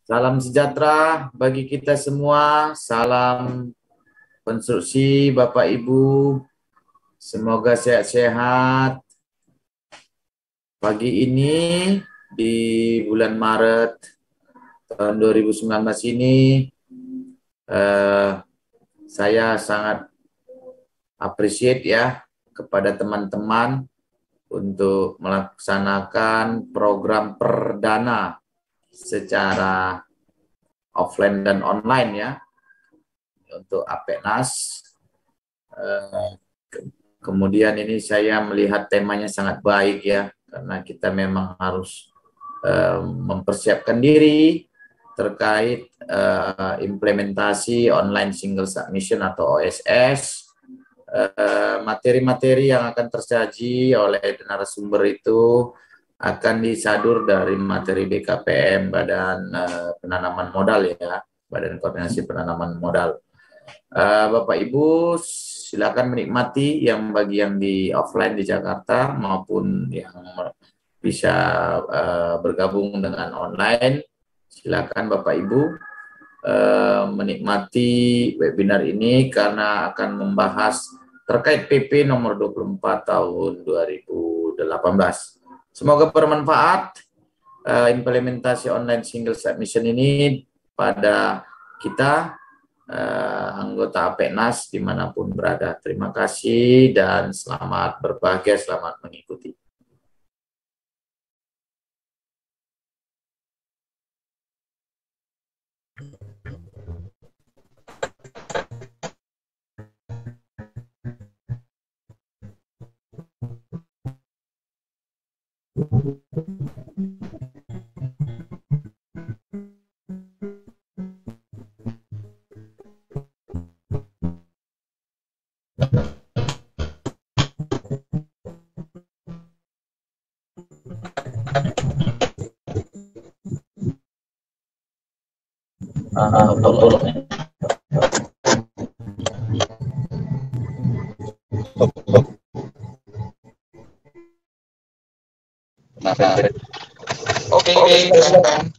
Salam sejahtera bagi kita semua, salam konstruksi Bapak Ibu, semoga sehat-sehat. Pagi ini di bulan Maret tahun 2019 ini, saya sangat appreciate ya kepada teman-teman untuk melaksanakan program perdana secara offline dan online ya untuk APENAS. Kemudian ini saya melihat temanya sangat baik ya, karena kita memang harus mempersiapkan diri terkait implementasi online single submission atau OSS. Materi-materi yang akan tersaji oleh narasumber itu akan disadur dari materi BKPM, Badan Penanaman Modal ya, Badan Koordinasi Penanaman Modal. Bapak Ibu silakan menikmati yang bagi yang di offline di Jakarta maupun yang bisa bergabung dengan online. Silakan Bapak Ibu menikmati webinar ini karena akan membahas terkait PP nomor 24 tahun 2018. Semoga bermanfaat implementasi online single submission ini pada kita anggota APENAS dimanapun berada. Terima kasih dan selamat berbahagia, selamat mengikuti. Oke, silakan.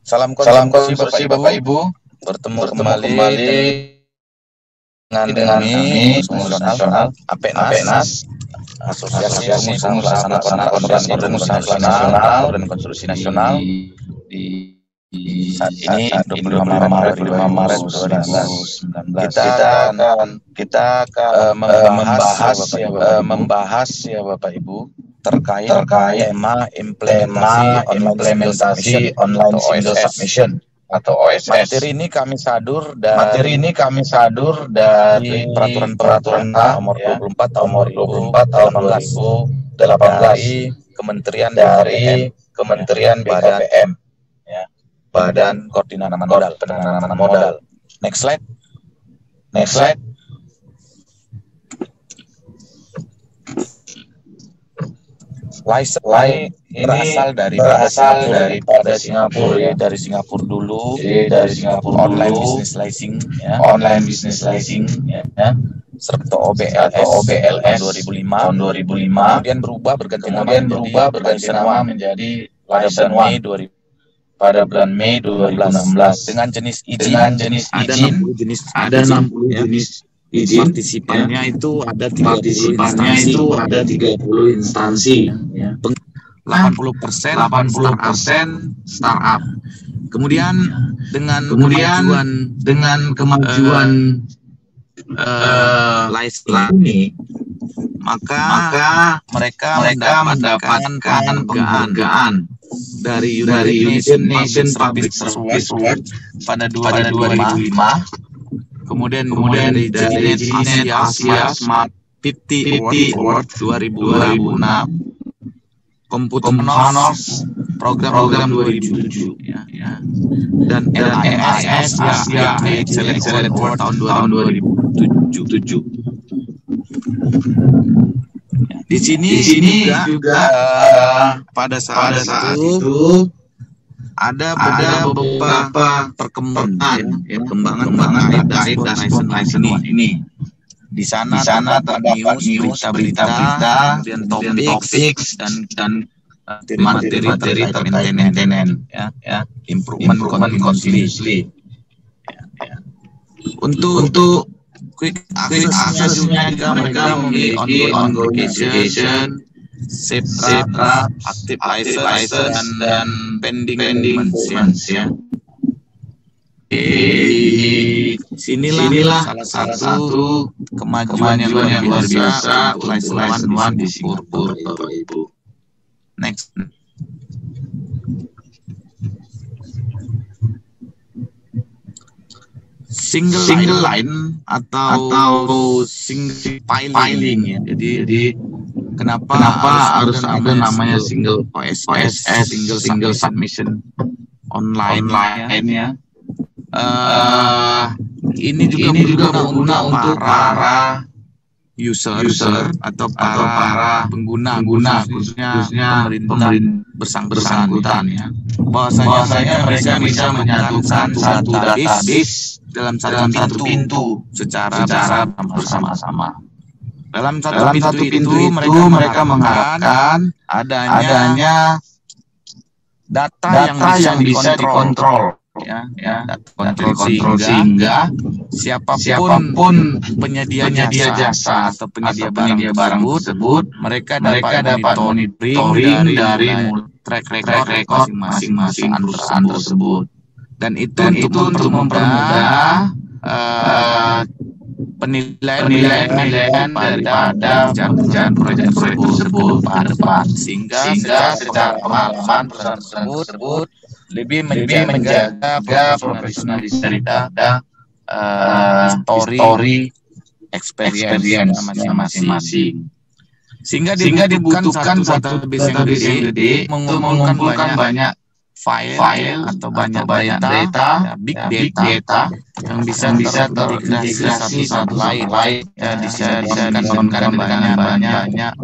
Salam konstruksi Bapak Ibu. Bertemu kembali dengan kami nasional APENAS, Asosiasi Pengusaha Pengusaha Nasional dan Konstruksi Nasional di saat ini 25 Maret 2019. Kita akan membahas ya Bapak Ibu terkait tema implementasi online single submission atau OSS. Materi ini kami sadur dari peraturan nomor 24 tahun 2018 dari Kementerian BKPM ya, Badan Koordinasi Penanaman Modal. Next slide. License ini berasal daripada Singapura ya. Dari Singapura dulu. Online business licensing ya. Serta OBLS 2005. Kemudian berubah berganti nama menjadi pada bulan Mei 2016 dengan jenis izin ada 60 jenis izin. Partisipannya itu ada 30 instansi ya. 80% startup. Kemudian dengan kemajuan license ini maka mereka mendapatkan penghargaan dari United Nations Public Service Award pada 2005. Kemudian dari Asia Smart 50 Award 2006, Computer Honors program 2007 ya. Dan LIS Asia Excellent Award tahun 2007. Di sini juga pada saat itu ada beberapa perkembangan terkait dashboard Tyson ini. Di sana terdapat news, berita-berita, kemudian topik dan materi terkait maintenance, ya, improvement continuously. Untuk quick access-nya juga mereka memiliki ongoing application, save draft, active license, dan pending documents, ya. Sinilah salah satu kemajuan yang luar biasa untuk license one di Singapura, Bapak Ibu. Next. Single line atau single piling, ya. Jadi kenapa harus ada namanya single OSS, single submission online, ya. Ini juga berguna untuk para user atau para pengguna khususnya pemerintah bersangkutan, ya. Bahwasanya mereka bisa menyatukan satu database dalam satu pintu secara bersama-sama. Dalam satu pintu itu mereka mengharapkan adanya data yang bisa dikontrol, ya, kontrol sehingga siapapun penyedia jasa atau penyedia barang tersebut mereka dapat monitoring dari track record masing-masing perusahaan tersebut, dan itu untuk mempermudah penilaian daripada pekerjaan proyek tersebut pada depan, sehingga secara pengalaman perusahaan tersebut lebih menjaga profesionalisme daripada story experience masing-masing, sehingga dibutuhkan satu database yang gede mengumpulkan banyak file atau banyak data, big data yang bisa terintegrasi satu lain, disediakan banyak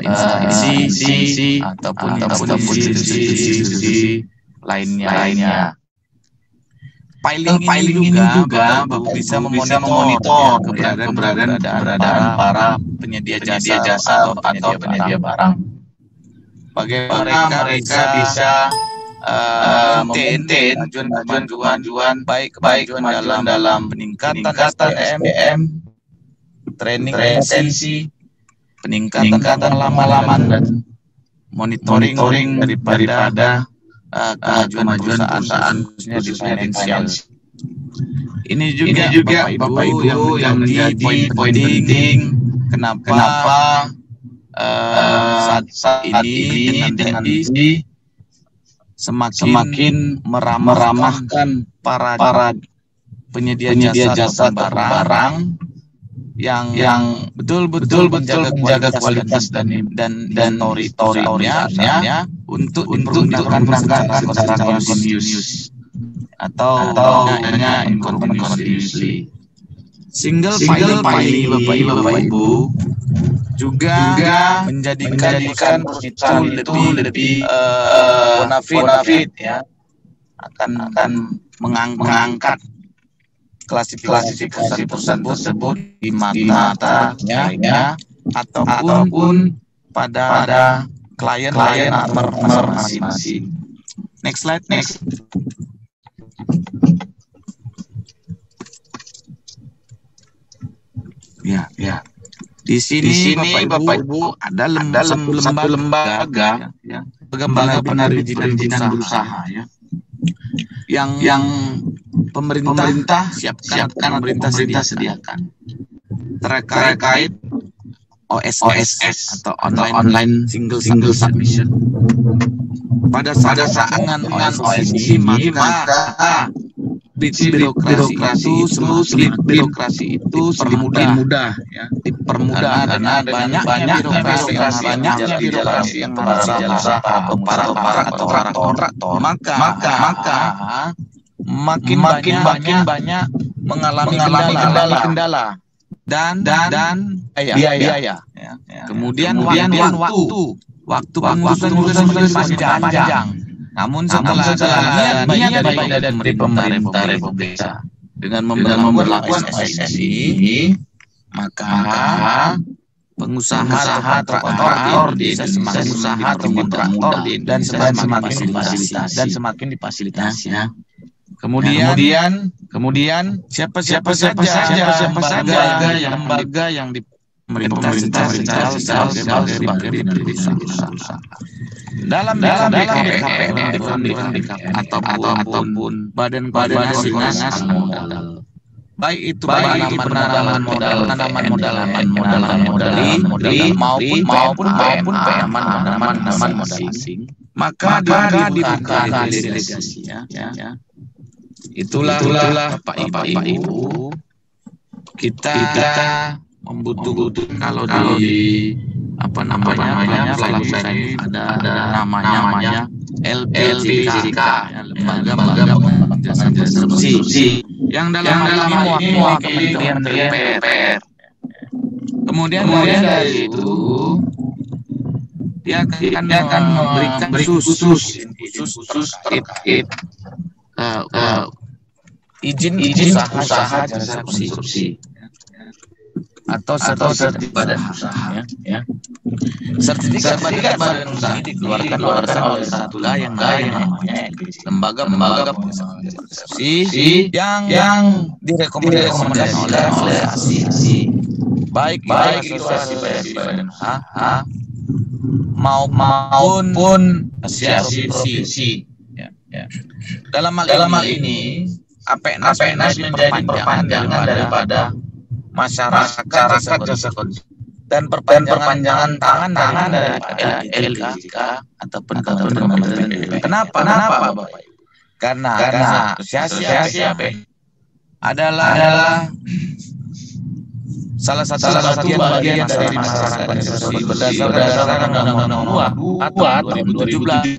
instansi ataupun institusi lainnya. Piling ini juga bisa memonitor keberadaan para penyedia jasa atau penyedia barang. Bagaimana mereka bisa maintain kemajuan baik dalam peningkatan SDM, training kompetensi, peningkatan pengalaman, dan monitoring daripada kemajuan perusahaan khususnya di finansial. Ini juga Bapak Ibu yang menjadi poin penting kenapa saat ini dengan semakin meramahkan para penyedia jasa atau barang yang betul-betul menjaga kualitas dan orientasinya untuk dipergunakan secara continuous atau hanya continuously. Single piling Bapak Ibu juga menjadikan itu lebih bonafit, ya, akan mengangkat klasifikasi perusahaan tersebut di matanya ataupun pada klien masing-masing. Next slide. Ya. Di sini Bapak Ibu ada satu lembaga, ya, lembaga perizinan berusaha, ya, yang pemerintah siapkan, pemerintah sediakan terkait OSS atau online single submission. Pada saat dengan OSS ini maka birokrasi itu dipermudah, ya, karena banyaknya birokrasi yang menjadi para kontraktor, maka makin banyak mengalami kendala dan biaya. Kemudian waktu pengurusan juga semakin panjang. Namun setelah ada niat baik dari pemerintah Republik Indonesia dengan memperlakukan SSI, maka pengusaha atau kontraktor di Indonesia semakin kontraktor dan semakin difasilitasi. Kemudian siapa saja lembaga yang di pemerintah sebagai usaha. Dalam BKPM ataupun badan koordinasi modal, baik itu penanaman modal maupun penanaman modal asing, maka dibuka delegasinya. Itulah Bapak Ibu, kita membutuhkan kalau di pelaksanaan ini ada namanya LPJK, lembaga jasa konstruksi, yang dalam hal ini mewakili Kementerian PUPR. Kemudian dari itu dia akan memberikan khusus terkait izin usaha jasa konstruksi atau sertifikat usaha. Sertifikat badan usaha dikeluarkan oleh satu yang namanya lembaga konstruksi yang direkomendasikan oleh asosiasi, baik asosiasi badan usaha maupun asosiasi provinsi. Dalam hal ini APNAS menjadi perpanjangan daripada masyarakat jasa konstruksi dan perpanjangan tangan daripada LPJK ataupun Kementerian PUPR. Kenapa Bapak? Karena asosiasi APN adalah salah satu bagian dari masyarakat konstruksi berdasarkan Undang-Undang 2 2017.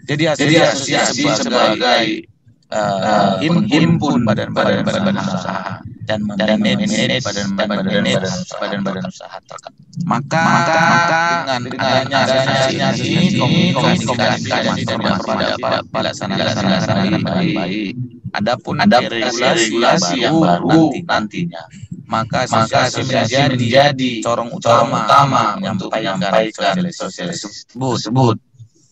Jadi asosiasi sebagai himpun badan usaha dan manage badan usaha terkait. Maka dengan adanya ini komunikasi pada pelaksanaan baik. Adapun regulasi yang baru nantinya, maka asosiasi menjadi corong utama menyampaikan sosialisasi tersebut.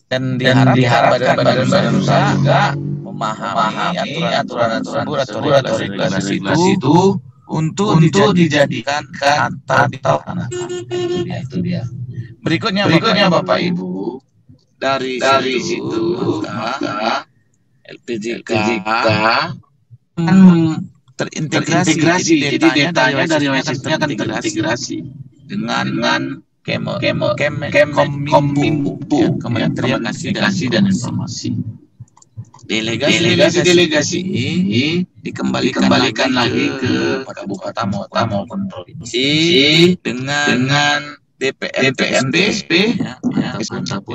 Dan diharapkan badan usaha juga memahami aturan regulasi itu untuk dijadikan atau itu dia. Berikutnya Bapak Ibu, dari situ maka LPJK terintegrasi, jadi datanya dari OSS-nya akan terintegrasi dengan Kominfo, Kementerian Komunikasi dan Informasi. Delegasi dikembalikan lagi ke kabupaten maupun provinsi dengan DPMDSP ataupun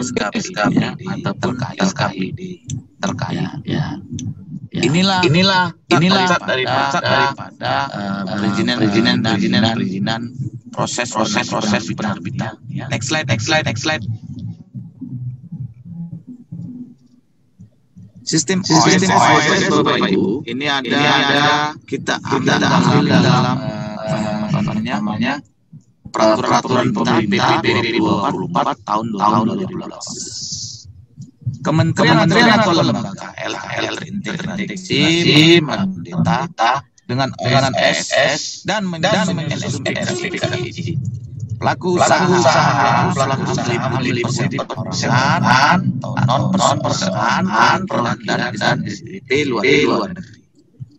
SKPD terkait. Inilah daripada perizinan proses penerbitan. Next slide. Sistem OSS Bapak Ibu, ini ada kita ambil dalam peraturan pemerintah PP 24 tahun 2012. Kementerian atau lembaga LHL terintegrasi pemerintah dengan OSS dan LPKI. Pelaku usaha membeli persenan atau non persenan dan SPP luar negeri.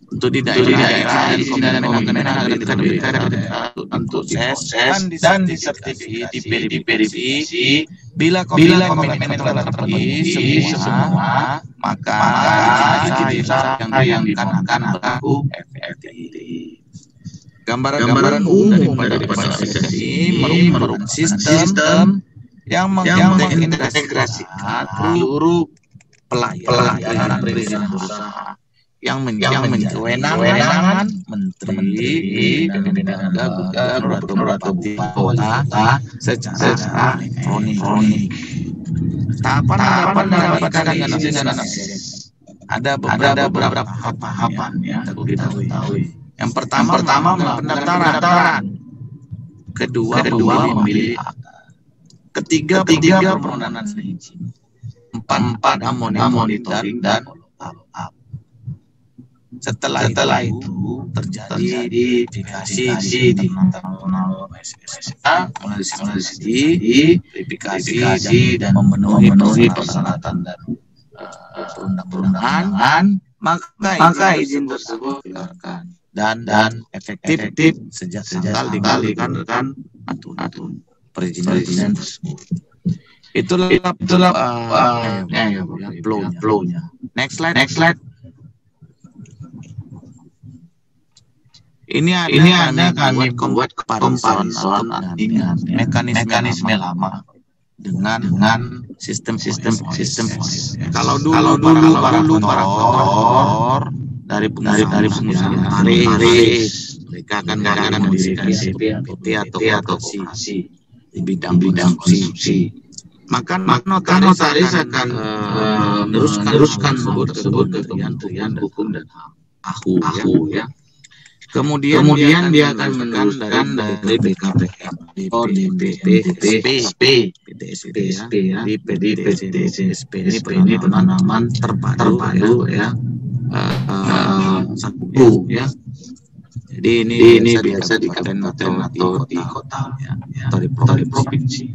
Untuk di daerah untuk dan diverifikasi bila komitmen telah terpenuhi semua, maka yang dikenakan berlaku efektif. Gambaran umum daripada organisasi merupakan sistem yang mengintegrasikan seluruh pelayanan perizinan usaha yang menjadi kewenangan menteri dan gubernur atau bupati kota secara elektronik. Tahapan mendapatkan izin dengan ada beberapa tahapan ya kita ketahui. Yang pertama melakukan pendaftaran, kedua memilih akta, ketiga permohonan izin, empat monitoring dan follow-up. Setelah itu terjadi verifikasi di internal SSA, verifikasi dan memenuhi persyaratan dan perundang-undangan, maka izin tersebut dikeluarkan dan efektif sejak tanggal dikeluarkan aturan perizinan tersebut. Itulah flow-nya. Next slide. Ini ada kami buat comparison dengan mekanisme lama dengan sistem. Kalau dulu para aktor dari pengusaha mereka akan mendirikan PT atau kooperasi di bidang konstruksi. Maka notaris akan meneruskan tersebut ke Kementerian Hukum dan HAM ya. Kemudian dia akan meneruskan dari BKPM, PTSP ya, di PTSP ini penanaman terpadu ya, satu ya. Jadi ini biasa di kabupaten atau di kota ya, atau di provinsi.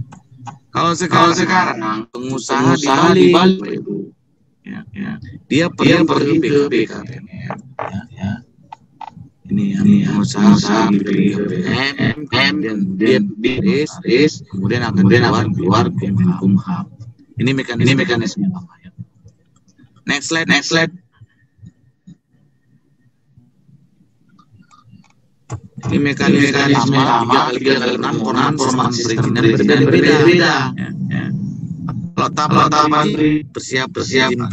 Kalau sekarang pengusaha di Bali ya, dia pergi ke BKPM ya. Ini pengusaha di BKPM dan DPS, kemudian akan keluar Kemenkumham. Ini mekanisme lama ya. Next slide. Ini mekanisme lama 3x6 format perizinan berbeda. Kalau tahap menteri bersiap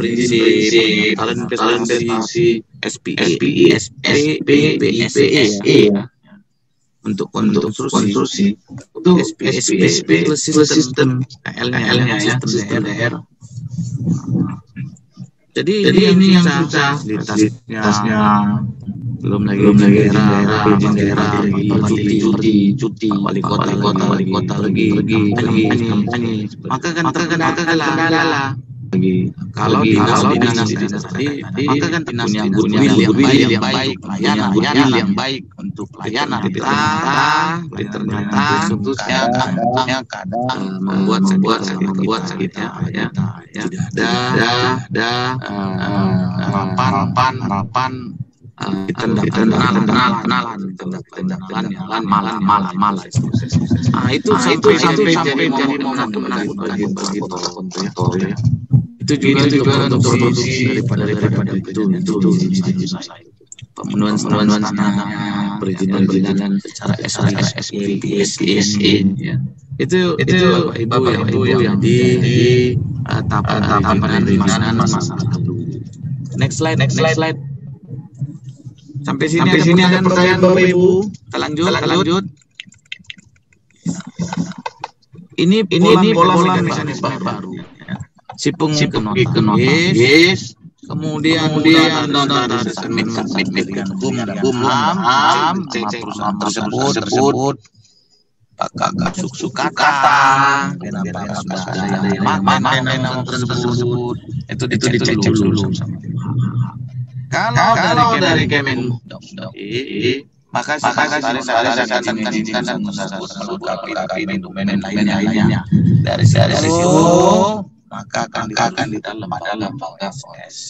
prinsip, kalian investasi, SPI, BSE ya. Untuk konstruksi itu SPI plus sistem L-nya ya, sistem daerah. Jadi ini yang susah di tasnya. Belum lagi izin daerah, cuti, wali kota lagi kampanye. Maka kan kendala. Kalau dinas tadi, maka kan punya goodwill yang baik, pelayanan yang baik untuk pelayanan. Ternyata kadang membuat sakit ya. Tidak ada harapan kenalan yang malah. Itu sampai jadi menakutkan ya. Itu juga untuk produksi daripada itu pemenuhan tanah, perizinan secara SPSE ya. Itu ibu yang di tahapan perizinan masa lalu. Next slide. Sampai sini ada pertanyaan Bapak Ibu. Kita lanjut. Ini pola mekanisme baru. Si penguji ke notaris, kemudian notaris akan Kementerian Hukum dan HAM, perusahaan tersebut, apakah sukata, dan apakah sudah ada yang mana tersebut, itu dicek dulu. Kalau dari Kemenhub, maka notaris akan mengizinkan dan melengkapi dokumen lainnya. Dari situ maka akan di dalam lembaga proses.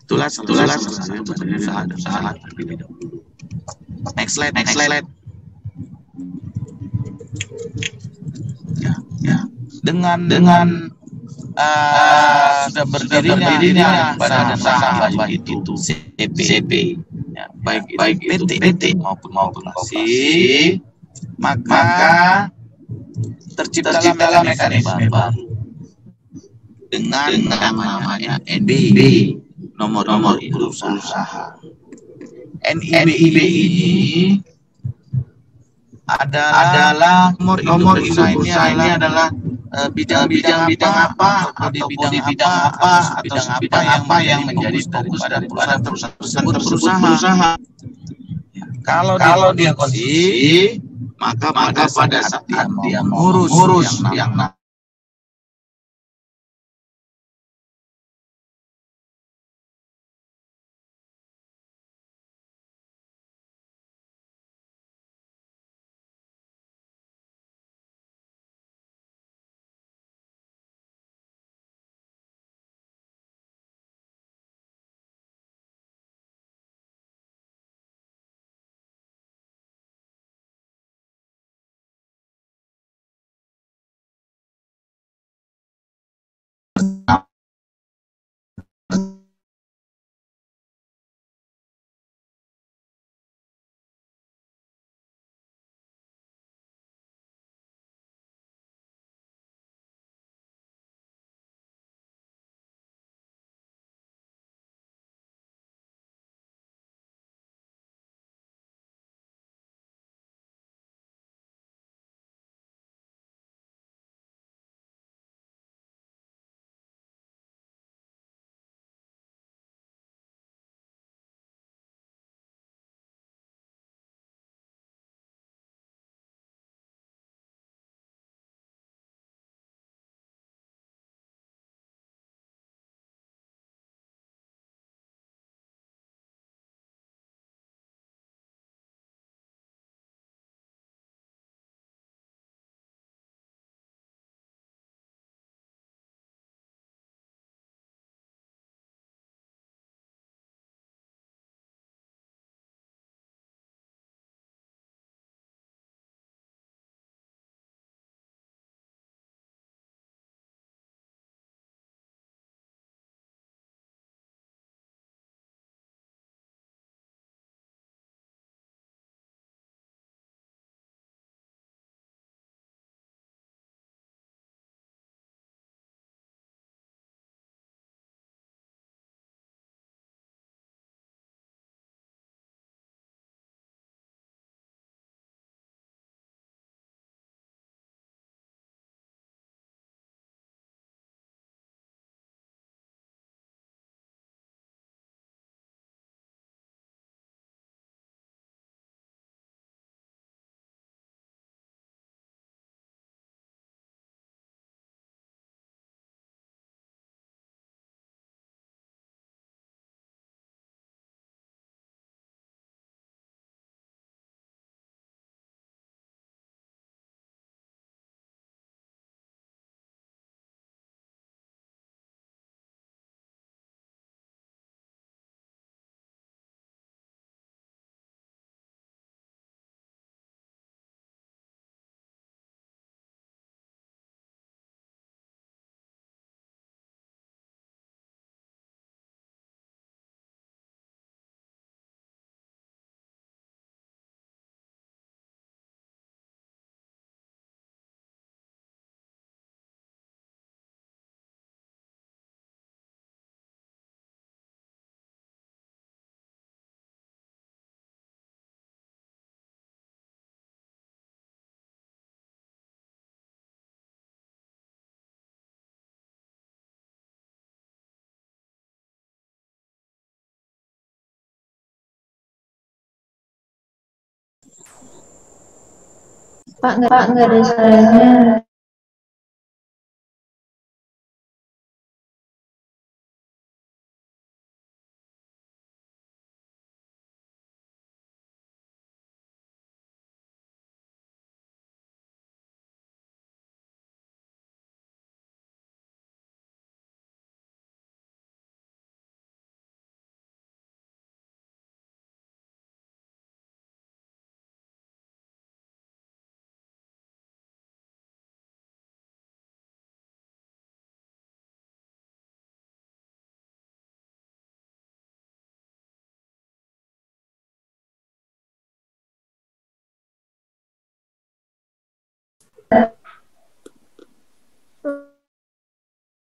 Itulah usaha terlebih dahulu. Next slide. Ya. Dengan sudah berdirinya pada dasar baik itu CP ya, baik itu PT maupun kooperasi, maka terciptalah mekanisme baru dengan namanya NIB, nomor berusaha. NIB ini adalah nomor induk usaha ini adalah bidang-bidang apa atau di bidang apa atau bidang apa yang menjadi fokus daripada perusahaan tersebut berusaha. Kalau dia kondisi, maka pada saat dia mengurus yang Pak, nggak ada suaranya.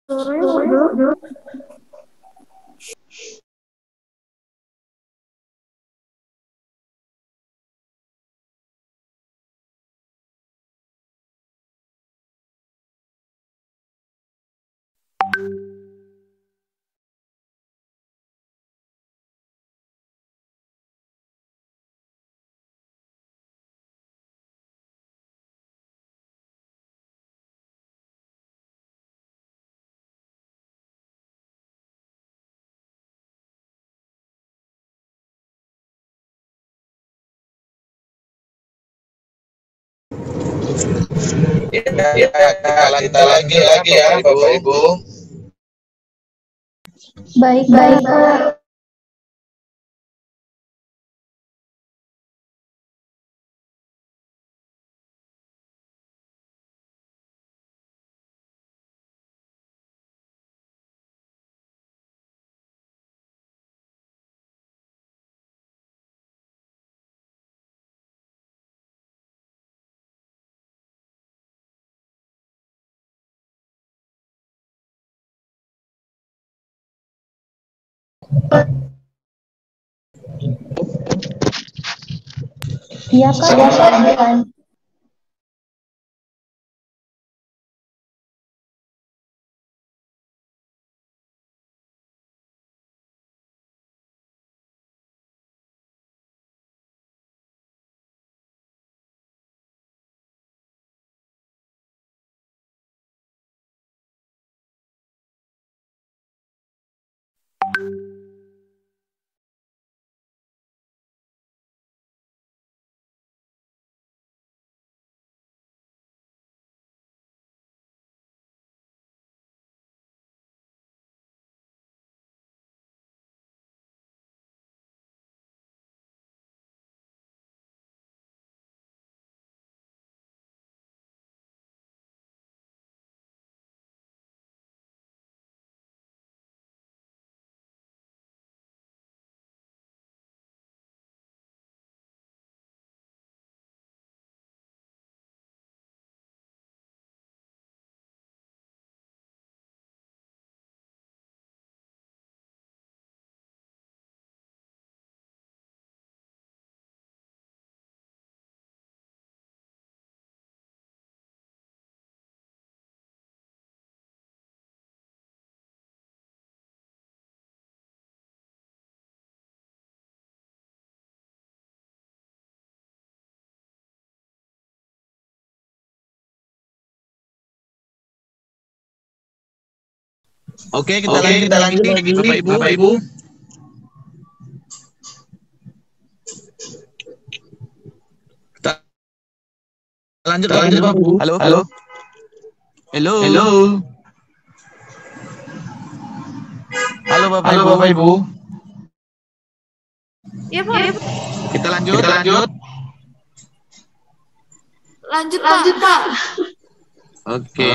Suaranya Ya, kita lagi ya, Bapak Ibu. Baik, Pak. Iya, Kak. Silakan. Oke, kita lanjut lagi, Bapak Ibu. Kita lanjut, Bapak Ibu. Halo. Halo, Bapak Ibu. Iya, Pak. Kita lanjut. Lanjut, Pak. Oke.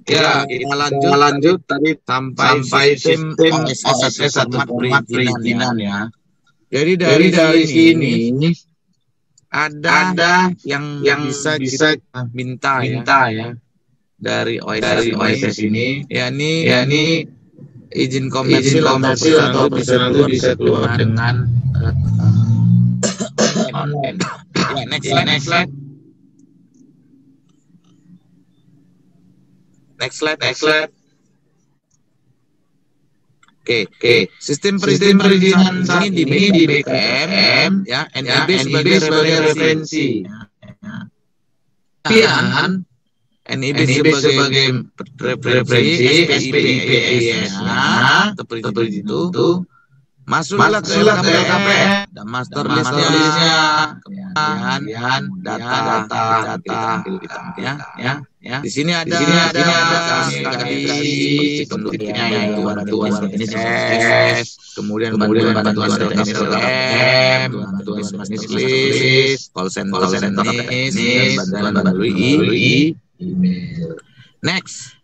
Ya, kita lanjut tadi sampai sistem OSS atau format perizinan ya. Jadi dari sini ada yang bisa kita minta ya. dari OSS ini, yakni izin komersil atau operasional itu bisa keluar dengan online. Ya, next slide. Next slide. Oke. Sistem perizinan saat ini di BKPM ya, NIB sebagai referensi. Dan NIB sebagai referensi, SPIPS-nya seperti itu. Masuklah ke LKPM dan master listnya, kemudian data ya. Di sini ada seperti penduduknya yaitu bantuan SPSS, kemudian bantuan SPM, bantuan bisnis list, call center teknis, dan bantuan melalui email. Next.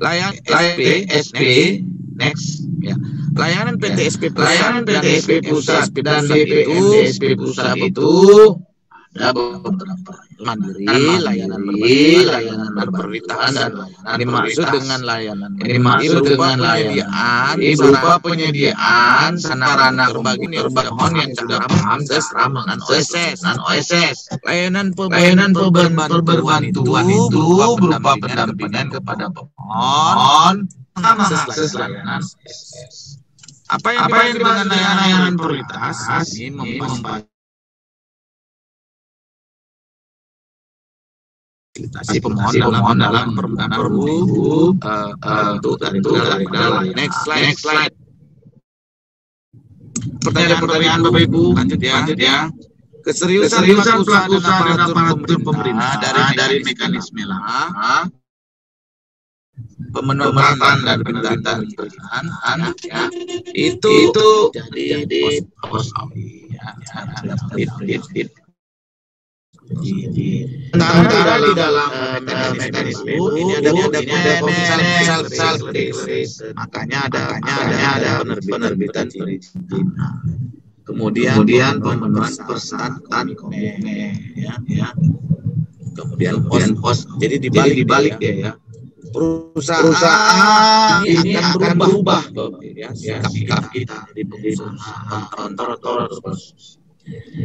Layanan SP next ya. Layanan PT SP Pusat dan BP Pusat itu ada beberapa mandiri, layanan berprioritas dan layanan dimaksud dengan layanan berupa penyediaan sarana terbangun yang sudah ramah dengan OSS. Layanan perbantuan itu berupa pendampingan kepada pemohon akses layanan OSS. Apa yang dimaksud dengan layanan prioritas? Ini memfasilitasi pemohon dalam permohonan untuk next slide. Pertanyaan Bapak Ibu, lanjut ya. Keseriusan pelaku usaha dan aparatur pemerintah dari mekanisme lama, pemanfaatan dan penerbitan perizinan ya, itu jadi pos Antara di dalam mekanisme ini ada misal makanya ada penerbitan izin. Kemudian pemenuhan persyarat ya. Kemudian pos. Jadi dibalik ya. Perusahaan ini akan berubah ya, sikap kita di kantor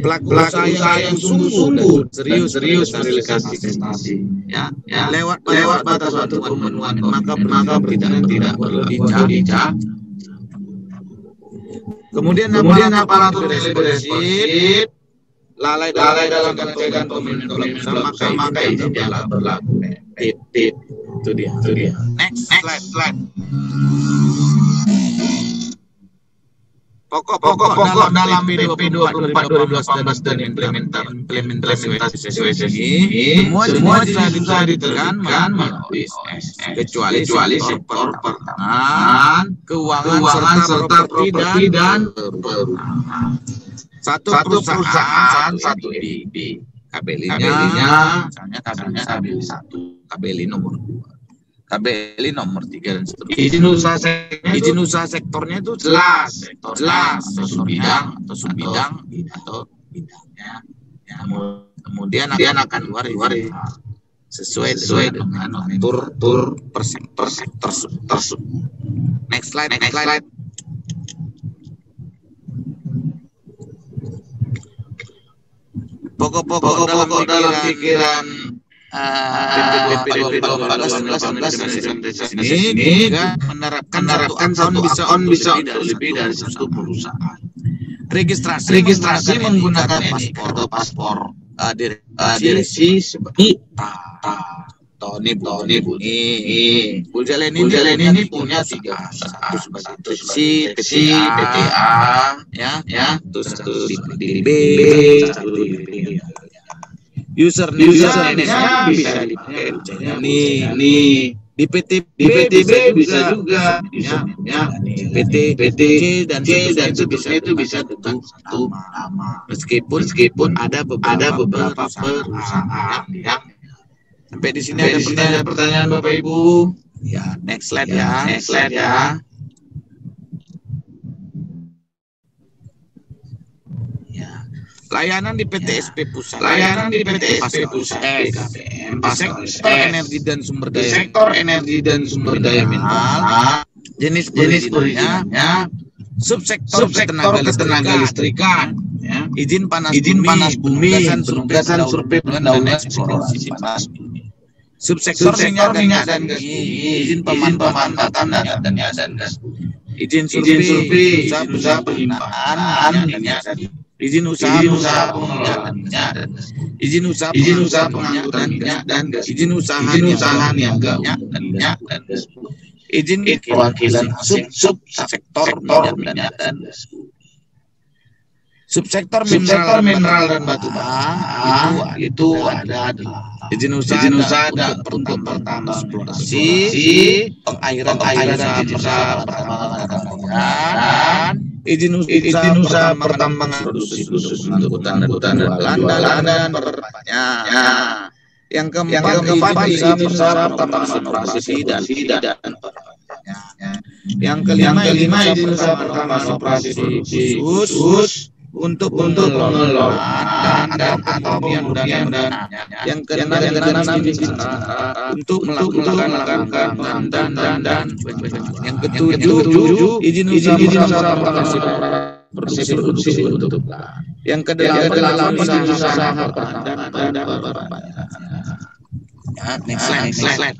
pelaku usaha yang sungguh-sungguh serius investasi ya lewat batas waktu pemenuhan maka tidak perlu dicap. Kemudian aparatur resip lalai dalam menjaga pemenuhan maka izin jangan berlaku. Itu dia. Next slide. Pokok dalam PP 24/2018 dan implementasi OSS ini semua bisa ditekankan melalui OSS kecuali sektor pertanahan, keuangan serta properti dan perumahan. Satu perusahaan satu EIB. Kabelinya misalnya kabeli 1, kabeli nomor 2, kabeli nomor 3 dan seterusnya. Izin usaha sektornya itu jelas atau bidang atau bidangnya. Ya, kemudian akan keluar sesuai dengan tur per sektor tersebut. Next slide. Pokok dalam pikiran PP 2018 ini menerapkan satu akun bisa lebih dari satu perusahaan. Registrasi menggunakan paspor diresi seperti Tony Buni. Buljalan ini punya 3, satu sebagai PTA, ya, satu di B, satu di username bisa dipakai nih di PTB bisa juga ya, PT dan seterusnya itu bisa dengan satu nama meskipun ada beberapa perusahaan yang sampai di sini ada pertanyaan Bapak Ibu. Ya, next slide ya. Layanan di PTSP Pusat. Layanan di PTSP Pusat BKPM Pasar Sektor energi dan sumber daya. sektor energi dan sumber daya mineral. Jenis perizinannya subsektor ketenaga listrikan, ya. izin panas bumi, penugasan survei pendahuluan eksplorasi panas bumi. Subsektor minyak dan gas, izin pemanfaatan minyak dan gas, izin survei, usaha penyimpanan minyak dan izin usaha pengelolaan minyak dan gas, izin usaha pengangkutan minyak dan gas, izin usaha niaga minyak dan gas, izin perwakilan subsektor minyak dan gas. Subsektor mineral dan batu bara itu ada izin usaha untuk pertama eksplorasi, pengairan usaha pertambangan, izin usaha pertambangan produksi angkutan dan pertanian. Yang keempat izin usaha pertambangan operasi dan yang kelima izin usaha pertambangan operasi khusus untuk pengelolaan atau pemberian dana. Yang keenam izin untuk melakukan dan yang ketujuh izin usaha produksi untuk yang kedelapan izin usaha next slide.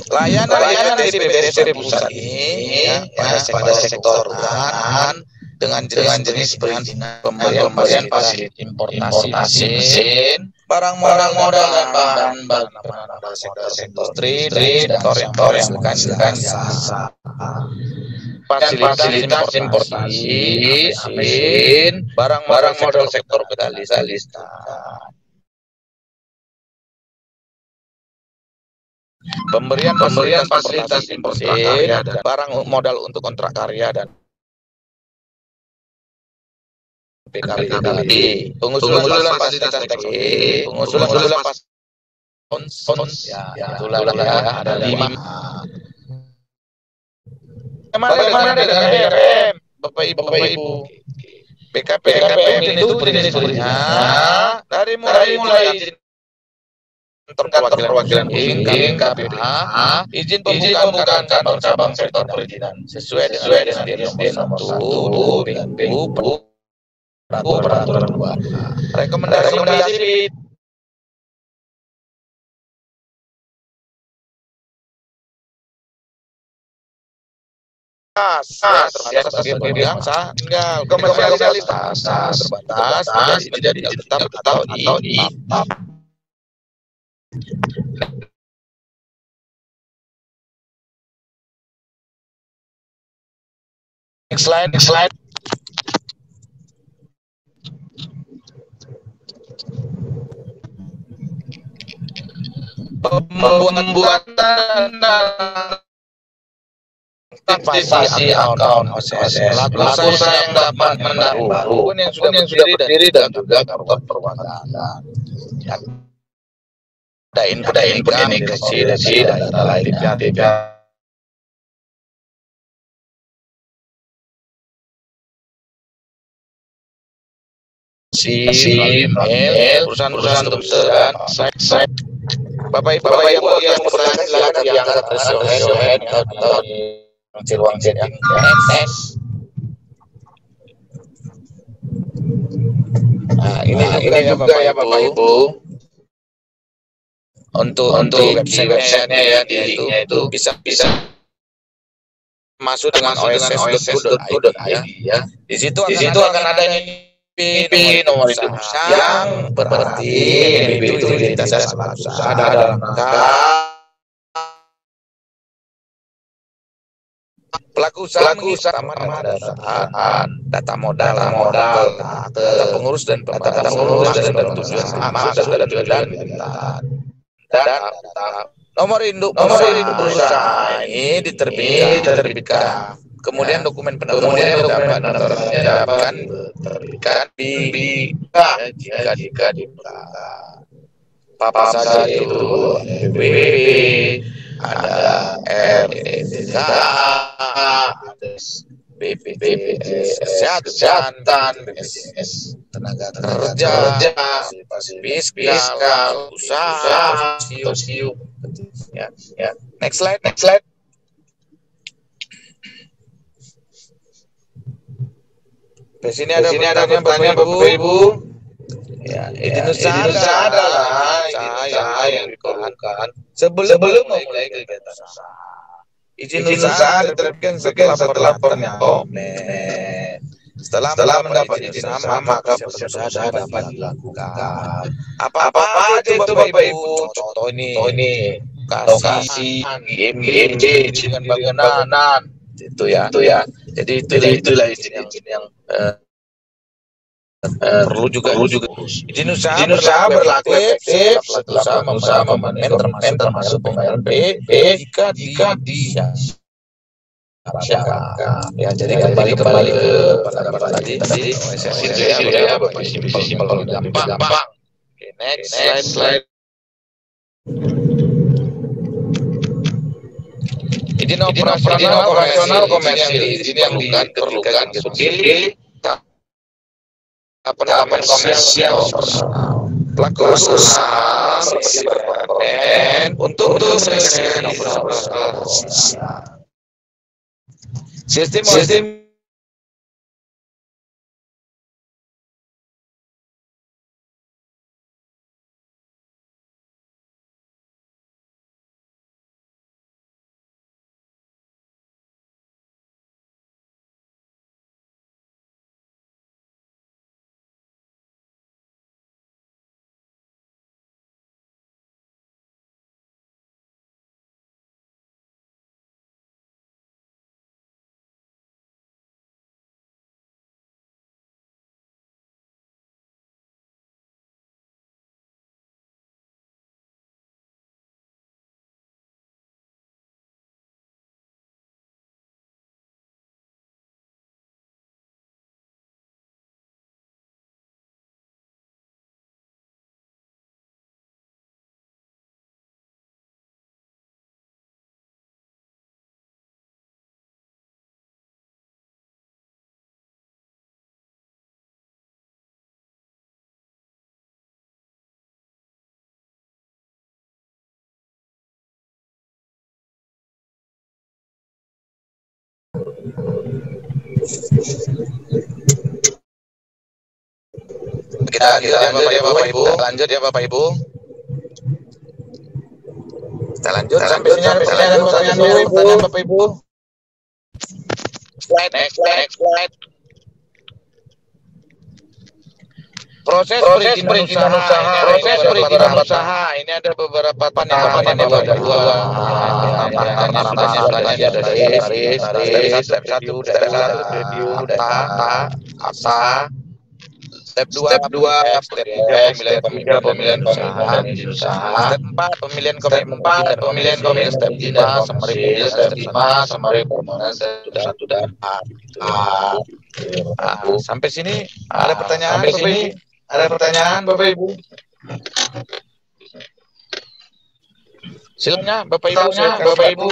Layanan dari PTSP Pusat ini pada sektor pertanian dengan jenis perizinan pemberian fasilitas importasi mesin, barang modal dan bahan pada sektor industri dan sektor yang menghasilkan jasa. Fasilitas importasi mesin, barang modal sektor kedalistan. Pemberian fasilitas impor karya dan barang modal untuk kontrak karya dan PKB, pengusulan fasilitas teknik, pengusulan itulah ya, ada 5. Bagaimana dengan BKPM, Bapak Ibu? BKPM itu jenis-jenisnya dari mulai perwakilan KPPA, izin pembukaan kantor cabang sektor perizinan sesuai dengan nomor 1 peraturan 2. Rekomendasi terbiasa sebagai pemegang tinggal komersialitas terbatas tidak tetap atau di Next slide. Pembuatan aktivasi account OSS pelaku usaha yang dapat menaruh akun yang sudah berdiri dan juga kartu perwakilan. Ada input indikasi dan data lainnya. Email, perusahaan dan site. Bapak Ibu yang bertanya silakan diangkat raise atau di ruang chatting. Next. Nah, ini juga ya Bapak Ibu. Untuk website-nya ya, linknya itu bisa masuk dengan oss.go.id ya. Di situ akan ada NIP nomor induk yang berarti NIP itu identitas usaha dalam rangka pelaku usaha data modal, data pengurus dan tujuan dan nomor induk perusahaan ini diterbitkan. Kemudian dokumen pendaftaran didapatkan jika diperlukan. Apa saja itu BPP, ada RETK, BPJS Kesehatan, BPJS Tenaga Kerja, Fiskal, Usaha, Sosium. Ya. Next slide. Di sini ada pertanyaan Bapak Ibu. Ya, izin usaha adalah usaha yang diperlukan sebelum memulai kegiatan usaha. Izin usaha diterbitkan setelah pernyataan. Setelah mendapat izin usaha, maka persiapan usaha dapat dilakukan. Apa aja itu Bapak Ibu? Contoh ini lokasi, IMB, izin bangunan, itu ya. Jadi itulah izin yang perlu juga izin usaha berlaku efektif setelah usaha memenuhi termasuk pembayaran PB jika disyaratkan. Ya, jadi kembali ke pendapat tadi itu ya Bapak simpel gampang. Oke, next slide. Izin operasional komersil, izin yang diperlukan sebagai penerapan komersial pelaku usaha berperan untuk menyelesaikan operasional sistem kita lanjut ya Bapak Ibu. Kita lanjut sampai sini ada pertanyaan Bapak Ibu. Next slide. Proses perizinan usaha ini ada beberapa tahapan yang ada dua. Tadi ada step 1 step 2 step 3 pemilihan usaha, step 4 pemilihan komite, step 5 summary permohonan, step 1 dan 4. Sampai sini ada pertanyaan Bapak Ibu? Silakan Bapak Ibu,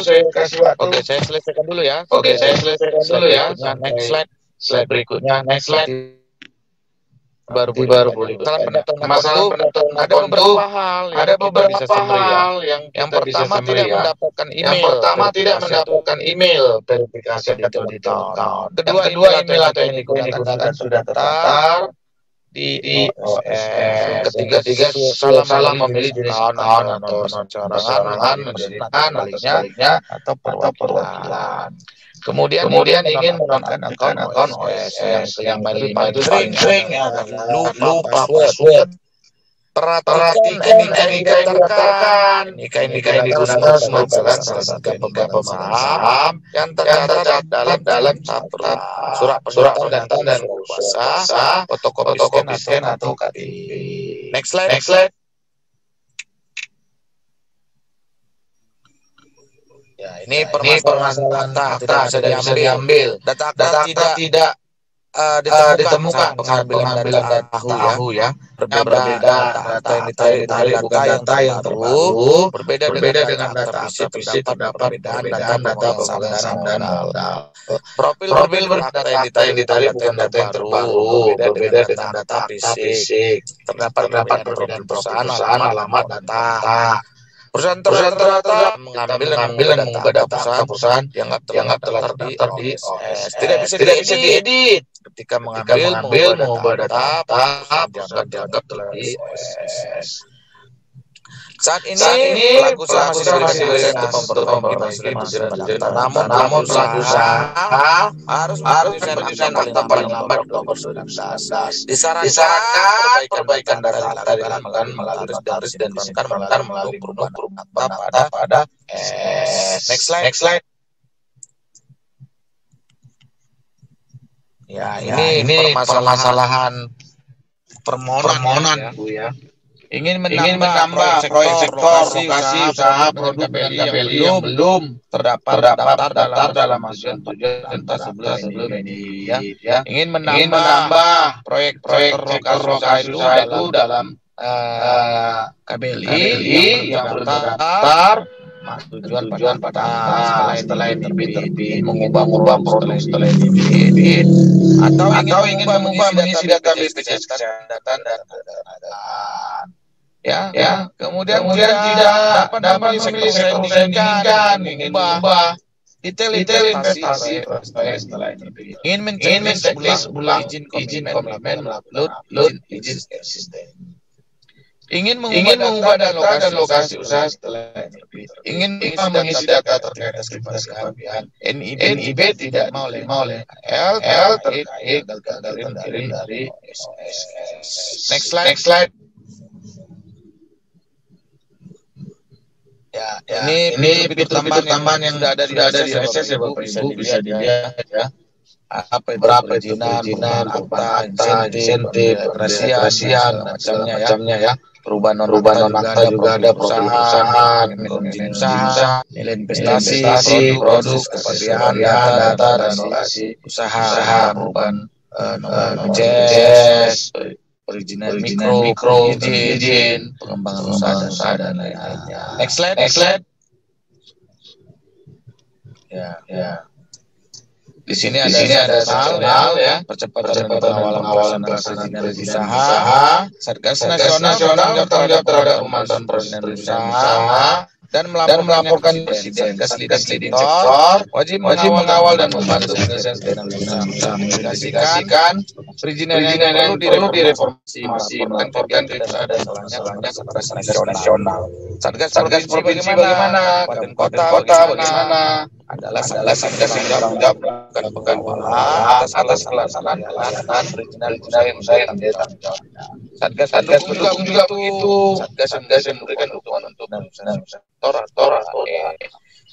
saya kasih waktu. Oke, saya selesaikan dulu ya. Next slide berikutnya. Next slide. Baru boleh. Masalah pendaftaran ada beberapa hal yang pertama tidak mendapatkan email verifikasi akun account. Kedua, email atau yang digunakan sudah terdaftar di OSS. Ketiga, salah memilih jenis account atau persoalan menjadikan maliknya atau perwakilan. Kemudian ingin menonton akun OSS. Yang kelima itu sering lupa password. Perhatikan NIK yang digunakan merupakan sertifikat pemahaman yang tercatat dalam surat pernyataan dan kuasa, fotokopi scan atau KTP. Next slide. Ya, ini permasalahan data tidak bisa diambil. Data tidak ditemukan pengambilan data tahu ya. Berbeda data yang ditarik bukan data yang terbaru, berbeda dengan data fisik terdapat perbedaan data pemegang saham dan modal. Profil berdata yang ditarik bukan data yang terbaru, berbeda dengan data fisik. Terdapat perbedaan profil perusahaan, alamat, dan data. Perusahaan terdata mengambil dan mengubah data perusahaan yang telah terdaftar di OSS. Tidak bisa diedit. Ketika mengambil mengubah data perusahaan dianggap telah di OSS. Saat ini pelaku usaha masih bebas untuk memperbaiki data. Namun pelaku usaha harus mendesain akta paling lambat Oktober 2019. Disarankan perbaikan data dilakukan melalui notaris dan disinkronkan melalui perubahan data pada Next slide. Ya, ini permasalahan permohonan Bu ya. Ingin menambah proyek sektor, lokasi usaha, produk KBLI yang belum terdaftar dalam hasil tujuan sebelum ini ya. Ingin menambah proyek lokasi usaha itu dalam KBLI yang belum terdaftar tujuan pada setelah ini terbit mengubah produk setelah ini terbit atau ingin mengubah mengisi data BPJS Kesehatan dan ya kemudian tidak dapat memilih sektor yang diinginkan, ingin mengubah detail investasi setelah ini ingin mencek ulang izin komitmen upload izin eksisten, ingin mengubah data dan lokasi usaha setelah ini, ingin mengisi data terkait aktivitas kepabean, NIB tidak diterima oleh L terkait gagal kirim dari OSS. Next slide. Ya, ini fitur tambahan yang sudah ada di OSS ya Bapak Ibu, bisa dilihat ya. Berapa perizinan, akta, insentif, regresian, dan macamnya ya. Perubahan non-akta juga ada, profil perusahaan, izin usaha, nilai investasi, produk, kepabean, data, dan lokasi usaha, perubahan nomor BPJS, perizinan mikro, izin, pengembangan usaha dan lain-lainnya. Next slide. Ya. Di sini ada soal ya, percepatan pengawalan pelaksanaan usaha, Satgas Nasional bertanggung jawab terhadap pemantauan perizinan usaha dan melaporkan presiden ke Lidik sektor, wajib mengawal dan membantu penyelesaian usaha, mengindikasikan perizinan yang perlu direformasi, melaporkan ketika ada salahnya Satgas Nasional. Satgas provinsi bagaimana, kabupaten kota bagaimana, adalah Satgas yang bertanggung jawab bukan atas pelaksanaan perizinan usaha yang menjadi tanggung jawabnya. Satgas pendukung juga begitu. Satgas yang memberikan dukungan untuk sektor.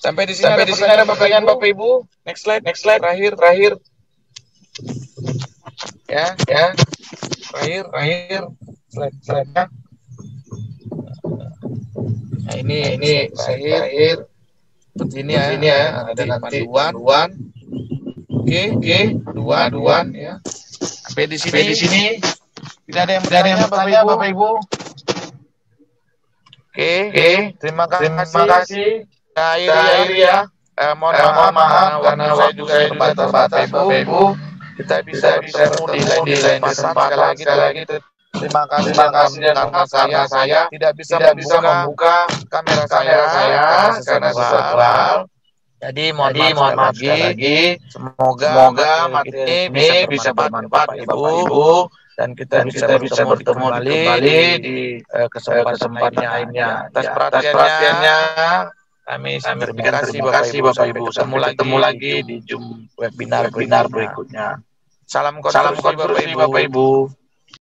Sampai di sini ada pertanyaan Bapak Ibu. Next slide. Terakhir. Ya. Terakhir. Slide-nya. Nah, ini terakhir. Seperti ini ya. Ada nanti panduan. Oke. Panduan ya. Sampai di sini. Tidak ada yang bertanya Bapak Ibu. Oke. Terima kasih. Akhir ya. Mohon maaf karena waktu saya juga terbatas Bapak Ibu. Kita bisa bertemu di lain kesempatan. Sekali lagi terima kasih karena saya tidak bisa membuka kamera saya karena sesuatu hal. Jadi mohon maaf lagi. Semoga materi ini bisa bermanfaat Bapak Ibu dan kita bisa bertemu kembali di kesempatan lainnya. Atas perhatiannya kami terima kasih Bapak Ibu. Ketemu lagi di Zoom webinar berikutnya. Salam konstruksi Bapak Ibu.